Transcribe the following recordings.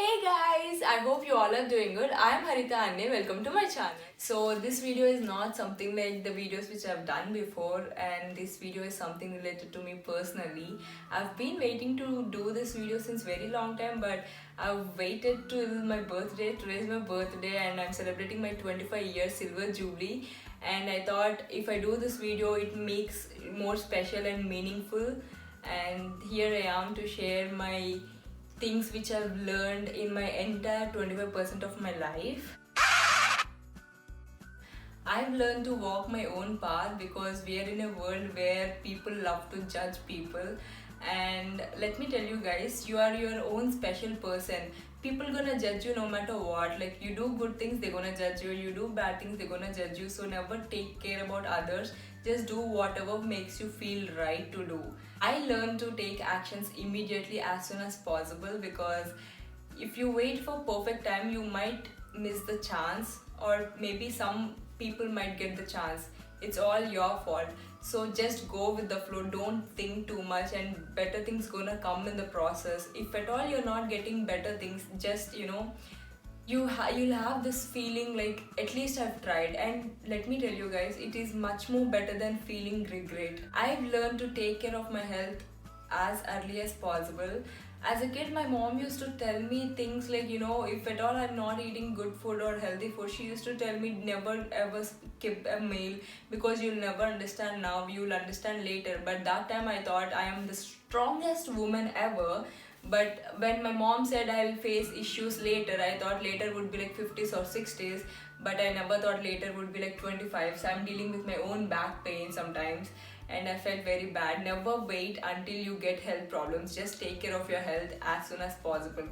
Hey guys, I hope you all are doing good. I am Harita Ane. Welcome to my channel. So this video is not something like the videos which I've done before, and this video is something related to me personally. I've been waiting to do this video since very long time, but I've waited till my birthday. Today is my birthday and I'm celebrating my 25-year silver jubilee, and I thought if I do this video it makes it more special and meaningful, and here I am to share my things which I've learned in my entire 25% of my life. I've learned to walk my own path because we are in a world where people love to judge people. And let me tell you guys, you are your own special person. People gonna judge you no matter what. Like you do good things, they're gonna judge you. You do bad things, they're gonna judge you. So never take care about others. Just do whatever makes you feel right to do. I learned to take actions immediately as soon as possible because if you wait for perfect time, you might miss the chance, or maybe some people might get the chance. It's all your fault. So just go with the flow, don't think too much, and better things gonna come in the process. If at all you're not getting better things, just you'll have this feeling like at least I've tried. And let me tell you guys, it is much more better than feeling regret. I've learned to take care of my health as early as possible. As a kid, my mom used to tell me things like, if at all I'm not eating good food or healthy food, she used to tell me never ever skip a meal because you'll never understand now, you'll understand later. But that time I thought I am the strongest woman ever. But when my mom said I'll face issues later, I thought later would be like 50s or 60s, but I never thought later would be like 25. So I'm dealing with my own back pain sometimes, and I felt very bad. Never wait until you get health problems. Just take care of your health as soon as possible.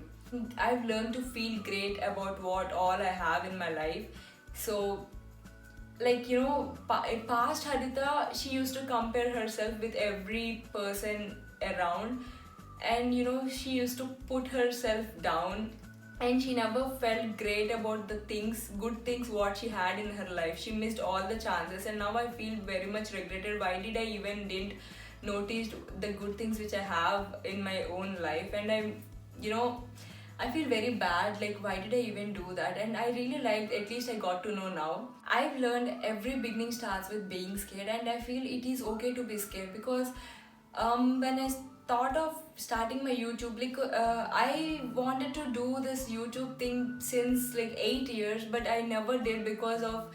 I've learned to feel great about what all I have in my life. So past Hadita, she used to compare herself with every person around, and she used to put herself down, and she never felt great about the things, good things what she had in her life. She missed all the chances, and now I feel very much regretted. Why did I even didn't notice the good things which I have in my own life? And you know I feel very bad, like why did I even do that? And I really liked, at least I got to know now. I've learned every beginning starts with being scared, and I feel it is okay to be scared because when I thought of starting my YouTube, I wanted to do this YouTube thing since like 8 years, but I never did because of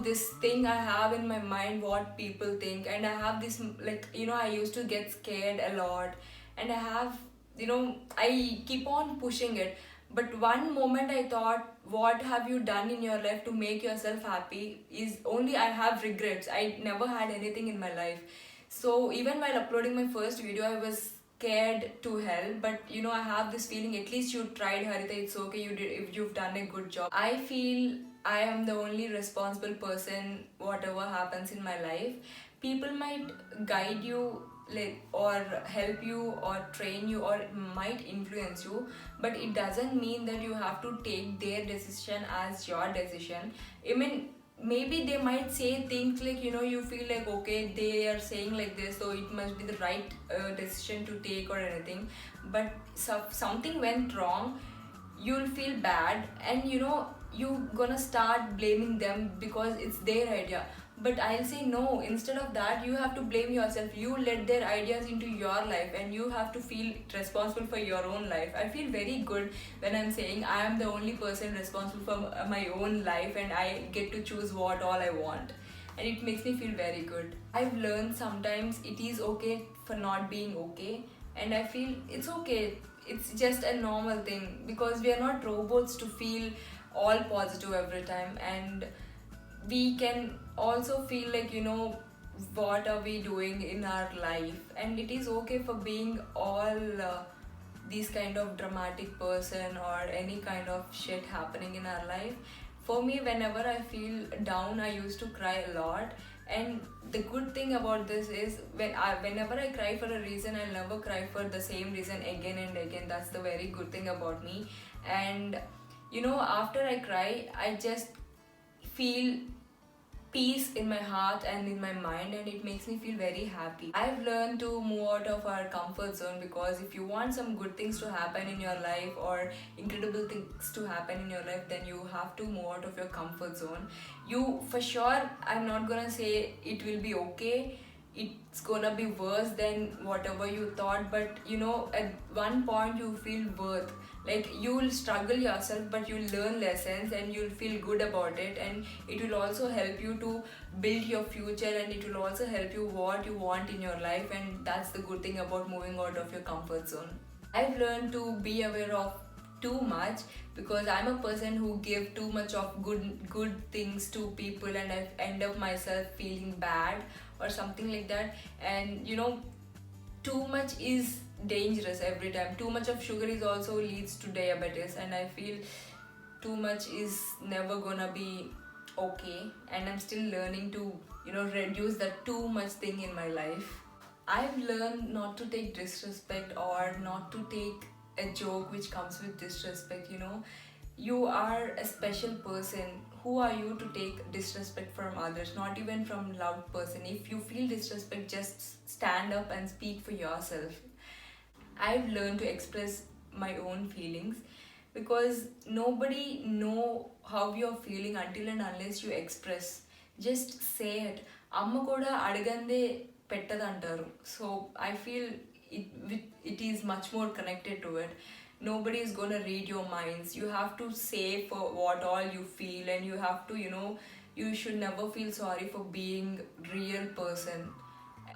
this thing I have in my mind, what people think. And I have this, I used to get scared a lot, and I keep on pushing it. But one moment I thought, what have you done in your life to make yourself happy? Is only I have regrets. I never had anything in my life. So even while uploading my first video, I was scared to hell. But I have this feeling, at least you tried, Harita. It's okay. You did. If you've done a good job. I feel I am the only responsible person. Whatever happens in my life, people might guide you, like, or help you or train you or might influence you, but it doesn't mean that you have to take their decision as your decision. I mean, maybe they might say things like, you feel like, okay, they are saying like this, so it must be the right decision to take or anything. But something went wrong, you'll feel bad, and you gonna start blaming them because it's their idea. But I'll say no, instead of that, you have to blame yourself. You let their ideas into your life, and you have to feel responsible for your own life. I feel very good when I'm saying I am the only person responsible for my own life, and I get to choose what all I want, and it makes me feel very good. I've learned sometimes it is okay for not being okay, and I feel it's okay. It's just a normal thing because we are not robots to feel all positive every time. And we can also feel like, what are we doing in our life, and it is okay for being all these kind of dramatic person or any kind of shit happening in our life. For me, whenever I feel down, I used to cry a lot. And the good thing about this is, whenever I cry for a reason, I'll never cry for the same reason again and again. That's the very good thing about me. And after I cry, I just feel peace in my heart and in my mind, and it makes me feel very happy. I've learned to move out of our comfort zone, because if you want some good things to happen in your life or incredible things to happen in your life, then you have to move out of your comfort zone. You, for sure, I'm not gonna say it will be okay, it's gonna be worse than whatever you thought, but you know, at one point you feel worth, like you will struggle yourself, but you'll learn lessons and you'll feel good about it, and it will also help you to build your future, and it will also help you what you want in your life. And that's the good thing about moving out of your comfort zone. I've learned to be aware of too much, because I'm a person who give too much of good things to people, and I end up myself feeling bad or something like that. And you know, too much is dangerous every time. Too much of sugar is also leads to diabetes, and I feel too much is never gonna be okay, and I'm still learning to, you know, reduce that too much thing in my life. I've learned not to take disrespect or not to take a joke which comes with disrespect. You know, you are a special person. Who are you to take disrespect from others? Not even from loud person. If you feel disrespect, just stand up and speak for yourself. I've learned to express my own feelings, because nobody know how you're feeling until and unless you express. Just say it. Amma kuda adagande pettadantaru. So I feel it is much more connected to it. Nobody is gonna read your minds. You have to say for what all you feel, and you have to, you know, you should never feel sorry for being real person.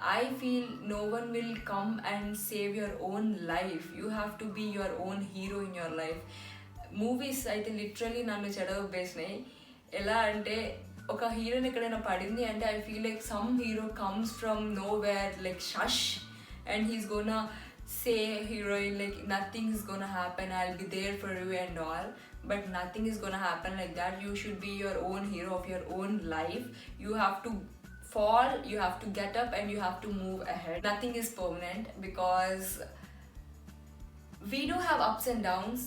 I feel no one will come and save your own life. You have to be your own hero in your life. Movies అయితే literally నన్ను చెడగొట్టేసినాయి. ఎలా అంటే, ఒక హీరోని ఎక్కడైనా పడింది అంటే I feel like some hero comes from know where, like shush, and he's gonna say heroine like nothing is gonna happen, I'll be there for you and all. But nothing is gonna happen like that. You should be your own hero of your own life. You have to fall, you have to get up, and you have to move ahead. Nothing is permanent, because we do have ups and downs.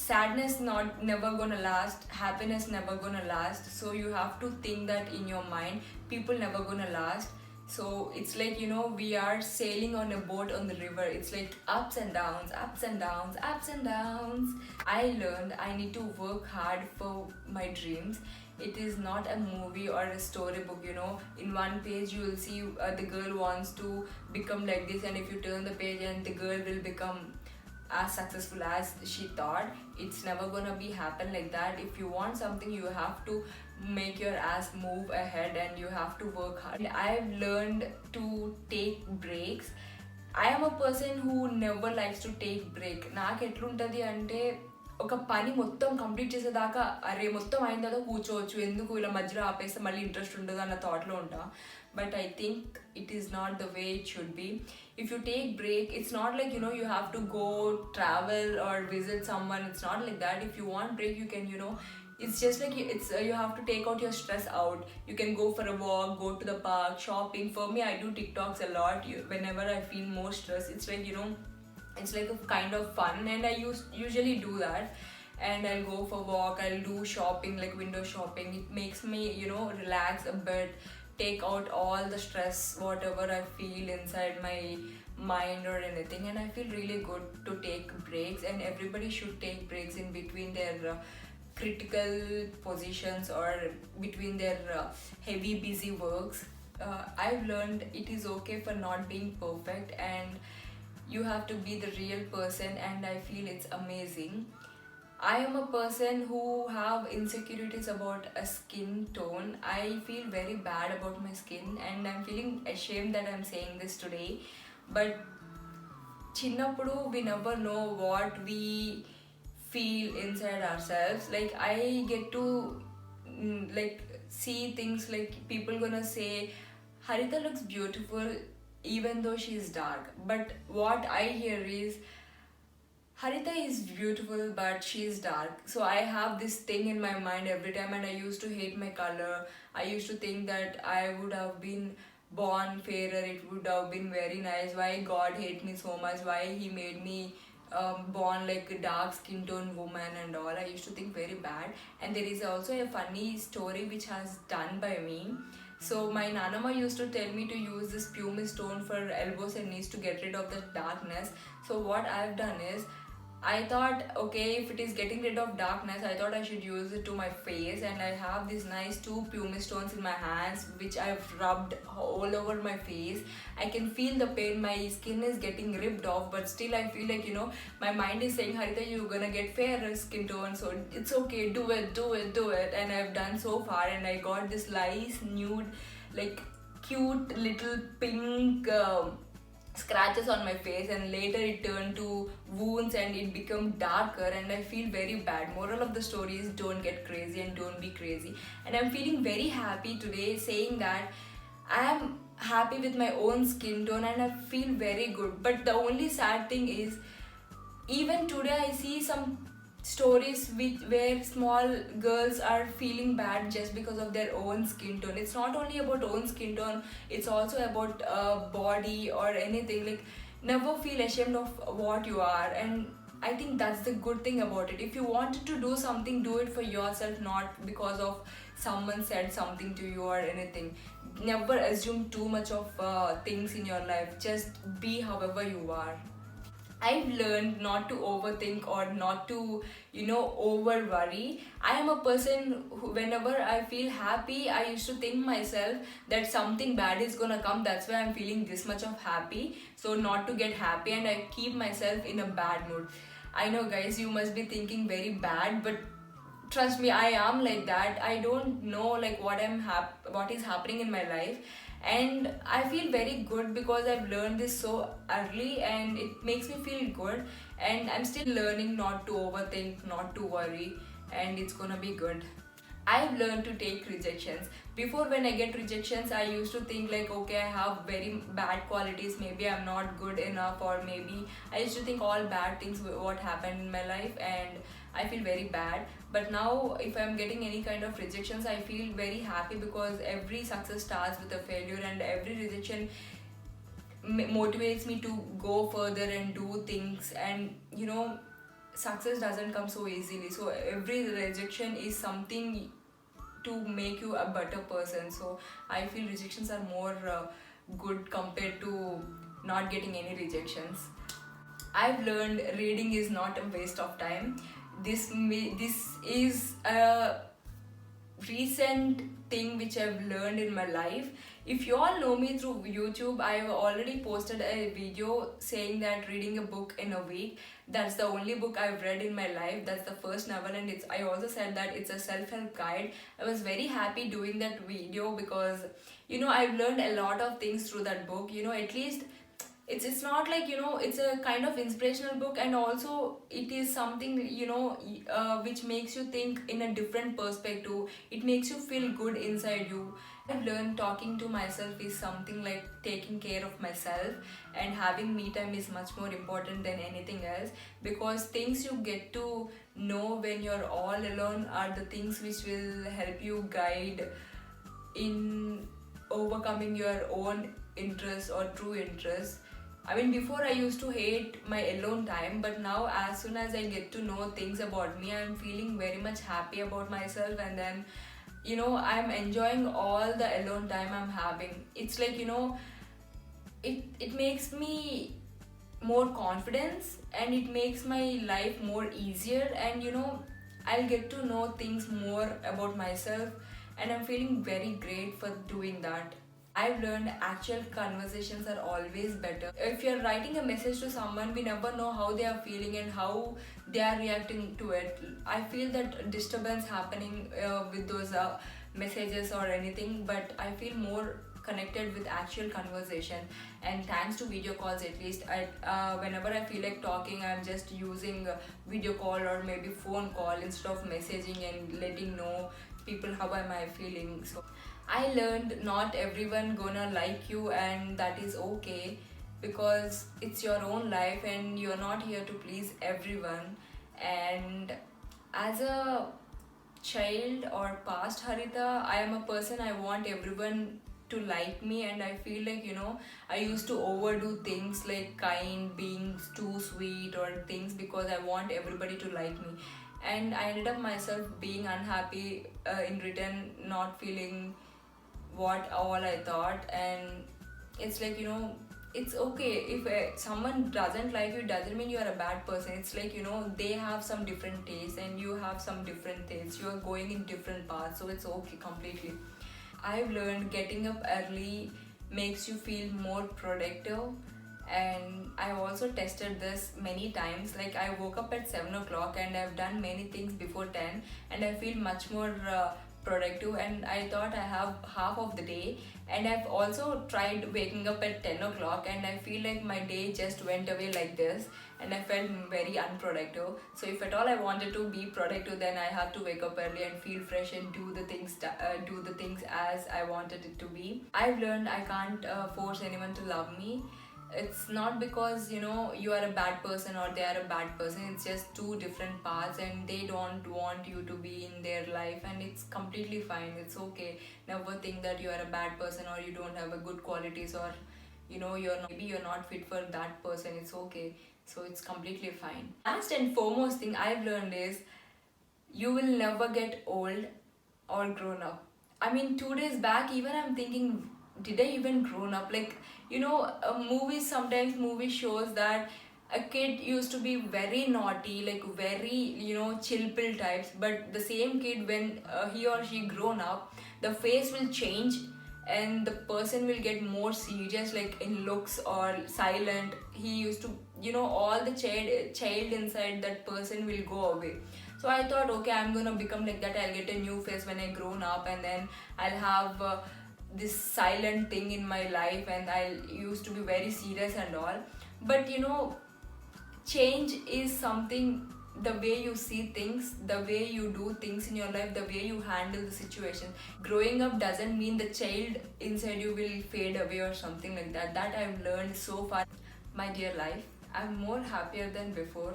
Sadness not never gonna last, happiness never gonna last. So you have to think that in your mind. People never gonna last. So it's like, you know, we are sailing on a boat on the river. It's like ups and downs, ups and downs, ups and downs. I learned I need to work hard for my dreams. It is not a movie or a storybook, you know. In one page you will see the girl wants to become like this, and if you turn the page and the girl will become as successful as she thought. It's never gonna be happen like that. If you want something, you have to make your ass move ahead, and you have to work hard. I've learned to take breaks. I am a person who never likes to take break. నాకు ఎట్లుంటుంది అంటే, ఒక పని మొత్తం complete చేసేదాకా అరే మొత్తం అయిన తర్వాత కూర్చోవచ్చు, ఎందుకు ఇలా మధ్యలో ఆపేస్తే మళ్ళీ ఇంట్రెస్ట్ ఉండదు అన్న థాట్లో ఉంటా. But I think it is not the way it should be. If you take break, it's not like, you know, you have to go travel or visit someone. It's not like that. If you want break, you can, you know, it's just like you have to take out your stress out. You can go for a walk, go to the park, shopping. For me, I do TikToks a lot. Whenever I feel more stress, it's like, you know, it's like a kind of fun, and I usually do that. And I'll go for walk, I'll do shopping, like window shopping. It makes me, you know, relax a bit, take out all the stress, whatever I feel inside my mind or anything. And I feel really good to take breaks, and everybody should take breaks in between their critical positions or between their heavy busy works. I've learned it is okay for not being perfect, and you have to be the real person, and I feel it's amazing. I am a person who have insecurities about a skin tone. I feel very bad about my skin, and I'm feeling ashamed that I'm saying this today. But chinnappudu we never know what we feel inside ourselves. Like I get to like see things like people gonna say Haritha looks beautiful even though she's dark. But what I hear is Haritha is beautiful but she's dark. So I have this thing in my mind every time, and I used to hate my color. I used to think that I would have been born fairer, it would have been very nice. Why God hate me so much? Why he made me born like a dark skin tone woman and all. I used to think very bad. And there is also a funny story which has done by me. So my nanama used to tell me to use this pumice stone for elbows and knees to get rid of the darkness. So what I've done is, I thought, okay, if it is getting rid of darkness, I thought I should use it to my face, and I have these nice two pumice stones in my hands, which I've rubbed all over my face. I can feel the pain, my skin is getting ripped off, but still I feel like, my mind is saying, Harita, you're gonna get fairer skin tone, so it's okay, do it, do it, do it. And I've done so far, and I got this nice, nude, like cute little pink. Scratches on my face, and later it turned to wounds and it became darker, and I feel very bad. Moral of the story is, don't get crazy and don't be crazy. And I'm feeling very happy today saying that I am happy with my own skin tone and I feel very good. But the only sad thing is, even today I see some stories where small girls are feeling bad just because of their own skin tone. It's not only about own skin tone, it's also about body or anything. Like, never feel ashamed of what you are, and I think that's the good thing about it. If you wanted to do something, do it for yourself, not because of someone said something to you or anything. Never assume too much of things in your life. Just be however you are. I've learned not to overthink or not to, over worry. I am a person who, whenever I feel happy, I used to think myself that something bad is gonna come. That's why I'm feeling this much of happy. So not to get happy, and I keep myself in a bad mood. I know, guys, you must be thinking very bad, but trust me, I am like that. I don't know like what is happening in my life, and I feel very good because I've learned this so early, and it makes me feel good. And I'm still learning not to overthink, not to worry, and it's gonna be good. I've learned to take rejections. Before, when I get rejections, I used to think like, okay, I have very bad qualities, maybe I'm not good enough, or maybe I used to think all bad things what happened in my life, and I feel very bad. But now, if I'm getting any kind of rejections, I feel very happy because every success starts with a failure, and every rejection motivates me to go further and do things. And success doesn't come so easily, so every rejection is something to make you a better person. So I feel rejections are more good compared to not getting any rejections. I've learned reading is not a waste of time. This is a recent thing which I've learned in my life. If you all know me through YouTube, I've already posted a video saying that reading a book in a week, that's the only book I've read in my life. That's the first novel, and I also said that it's a self-help guide. I was very happy doing that video because I've learned a lot of things through that book. At least it's not like it's a kind of inspirational book, and also it is something which makes you think in a different perspective. It makes you feel good inside you. I've learned talking to myself is something like taking care of myself, and having me time is much more important than anything else, because things you get to know when you're all alone are the things which will help you guide in overcoming your own interests or true interests. I mean, before I used to hate my alone time, but now as soon as I get to know things about me, I'm feeling very much happy about myself, and then I'm enjoying all the alone time I'm having. It's like it makes me more confidence, and it makes my life more easier, and I'll get to know things more about myself, and I'm feeling very great for doing that. I've learned actual conversations are always better. If you're writing a message to someone, we never know how they are feeling and how they are reacting to it. I feel that disturbance happening with those messages or anything, but I feel more connected with actual conversation. And thanks to video calls, at least whenever I feel like talking, I'm just using video call or maybe phone call instead of messaging and letting know people how am I feeling. So I learned not everyone gonna like you, and that is okay, because it's your own life and you're not here to please everyone. And as a child or past Harita, I am a person I want everyone to like me, and I feel like, I used to overdo things like kind, being too sweet or things, because I want everybody to like me. And I ended up myself being unhappy in return, not feeling what all I thought. And it's like, it's okay if someone doesn't like you, doesn't mean you are a bad person. It's like, they have some different tastes and you have some different tastes, you are going in different paths, so it's okay completely. I've learned getting up early makes you feel more productive, and I've also tested this many times. Like, I woke up at 7 o'clock and I've done many things before 10, and I feel much more productive, and I thought I have half of the day. And I've also tried waking up at 10 o'clock, and I feel like my day just went away like this, and I felt very unproductive. So if at all I wanted to be productive, then I have to wake up early and feel fresh and do the things as I wanted it to be. I've learned I can't force anyone to love me. It's not because, you are a bad person or they are a bad person. It's just two different paths, and they don't want you to be in their life, and it's completely fine. It's okay. Never think that you are a bad person or you don't have a good qualities, or maybe you're not fit for that person. It's okay. So it's completely fine. Last and foremost thing I've learned is, you will never get old or grown up. I mean, 2 days back, even I'm thinking, did I even grown up? Like, movies, sometimes movie shows that a kid used to be very naughty, like very, chill pill types, but the same kid, when he or she grown up, the face will change, and the person will get more serious, like in looks or silent. He used to, all the child inside that person will go away. So I thought, okay, I'm gonna become like that. I'll get a new face when I grown up, and then I'll have this silent thing in my life, and I'll used to be very serious and all. But change is something, the way you see things, the way you do things in your life, the way you handle the situation. Growing up doesn't mean the child inside you will fade away or something like that. That I've learned so far. My dear life, I'm more happier than before,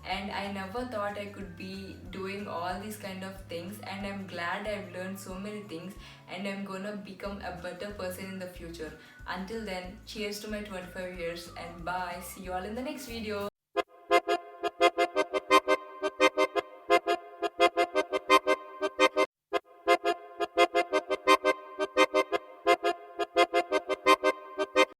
and I never thought I could be doing all these kind of things, and I'm glad I've learned so many things, and I'm gonna become a better person in the future. Until then, cheers to my 25 years, and bye. See you all in the next video.